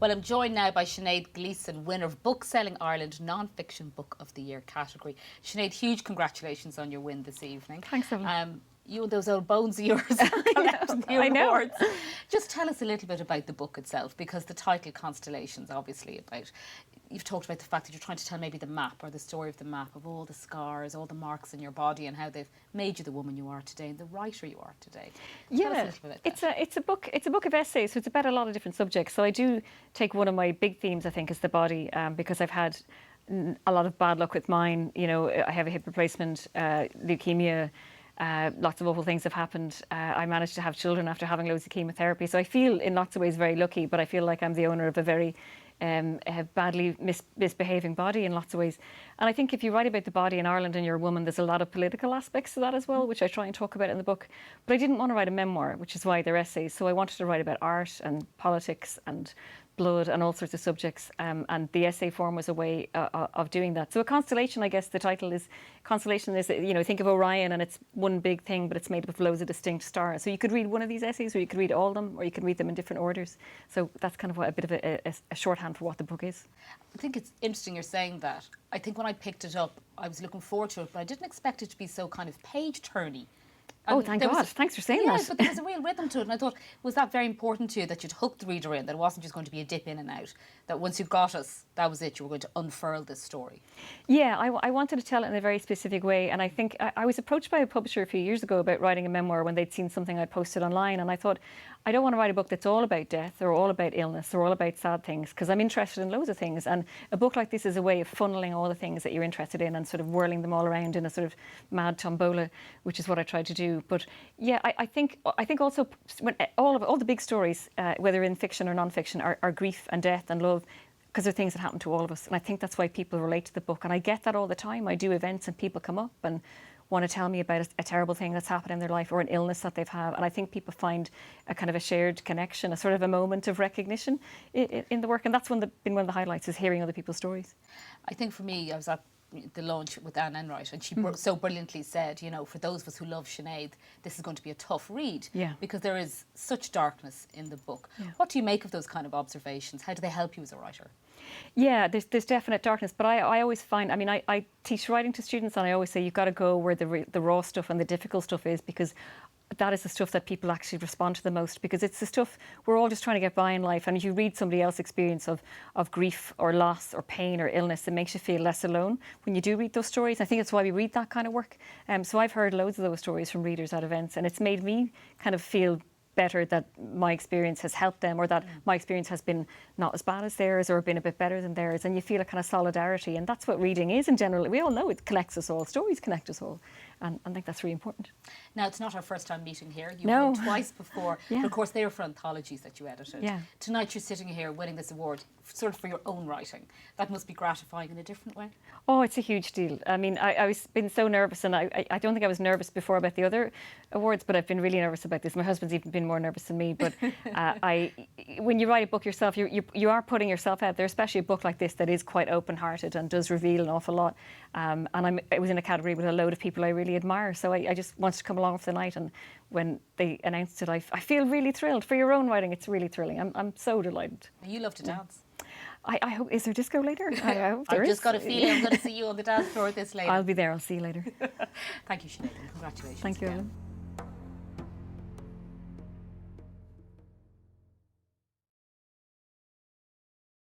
Well, I'm joined now by Sinead Gleeson, winner of Bookselling Ireland Non-Fiction Book of the Year category. Sinead, huge congratulations on your win this evening. Thanks, Evelyn. You and those old bones of yours are collecting the awards. Just tell us a little bit about the book itself, because the title Constellations, obviously about, you've talked about the fact that you're trying to tell maybe the map or the story of the map of all the scars, all the marks in your body and how they've made you the woman you are today and the writer you are today. Tell us a little bit about that. It's a book of essays, so it's about a lot of different subjects. So I do take one of my big themes, I think, is the body, because I've had a lot of bad luck with mine. You know, I have a hip replacement, leukemia. Lots of awful things have happened. I managed to have children after having loads of chemotherapy. So I feel in lots of ways very lucky, but I feel like I'm the owner of a very badly misbehaving body in lots of ways. And I think if you write about the body in Ireland and you're a woman, there's a lot of political aspects to that as well, which I try and talk about in the book. But I didn't want to write a memoir, which is why they're essays. So I wanted to write about art and politics and blood and all sorts of subjects, and the essay form was a way of doing that. So a constellation, I guess the title is, constellation is, you know, think of Orion and it's one big thing, but it's made up of loads of distinct stars. So you could read one of these essays, or you could read all of them, or you could read them in different orders. So that's kind of what, a bit of a shorthand for what the book is. I think it's interesting you're saying that. I think when I picked it up, I was looking forward to it, but I didn't expect it to be so kind of page-turny. Oh, thank God. Thanks for saying that. Yeah, but there was a real rhythm to it. And I thought, was that very important to you, that you'd hook the reader in, that it wasn't just going to be a dip in and out, that once you got us, that was it, you were going to unfurl this story? Yeah, I wanted to tell it in a very specific way. And I think I was approached by a publisher a few years ago about writing a memoir when they'd seen something I posted online. And I thought, I don't want to write a book that's all about death or all about illness or all about sad things, because I'm interested in loads of things. And a book like this is a way of funneling all the things that you're interested in and sort of whirling them all around in a sort of mad tombola, which is what I tried to do. But yeah, I think also when all the big stories, whether in fiction or non-fiction, are grief and death and love, because they're things that happen to all of us. And I think that's why people relate to the book. And I get that all the time. I do events and people come up and want to tell me about a terrible thing that's happened in their life or an illness that they've had. And I think people find a kind of a shared connection, a sort of a moment of recognition in the work. And that's been one of the highlights, is hearing other people's stories. I think for me, I was at the launch with Anne Enright, and she so brilliantly said, you know, for those of us who love Sinead, this is going to be a tough read, because there is such darkness in the book. What do you make of those kind of observations? How do they help you as a writer? Yeah, there's definite darkness, but I always find, I mean, I teach writing to students, and I always say you've got to go where the raw stuff and the difficult stuff is, because that is the stuff that people actually respond to the most, because it's the stuff we're all just trying to get by in life. And if you read somebody else's experience of grief or loss or pain or illness, it makes you feel less alone when you do read those stories. I think it's why we read that kind of work. So I've heard loads of those stories from readers at events, and it's made me kind of feel better that my experience has helped them, or that my experience has been not as bad as theirs or been a bit better than theirs. And you feel a kind of solidarity, and that's what reading is in general. We all know it connects us all. Stories connect us all, and I think that's really important. Now, it's not our first time meeting here. You've No. won twice before, but of course they were for anthologies that you edited. Yeah. Tonight you're sitting here winning this award sort of for your own writing. That must be gratifying in a different way. Oh, it's a huge deal. I mean, I was been so nervous, and I don't think I was nervous before about the other awards, but I've been really nervous about this. My husband's even been more nervous than me. But when you write a book yourself, you are putting yourself out there, especially a book like this that is quite open-hearted and does reveal an awful lot. And I was in a category with a load of people I really admire, so I just wanted to come along for the night. And when they announced it, I feel really thrilled. For your own writing, it's really thrilling. I'm so delighted. You love to dance. I hope, is there disco later? I hope there I've is. just got a feeling I'm going to see you on the dance floor this later. I'll be there. I'll see you later. Thank you, Sinead, and congratulations. Thank you, again. Ellen.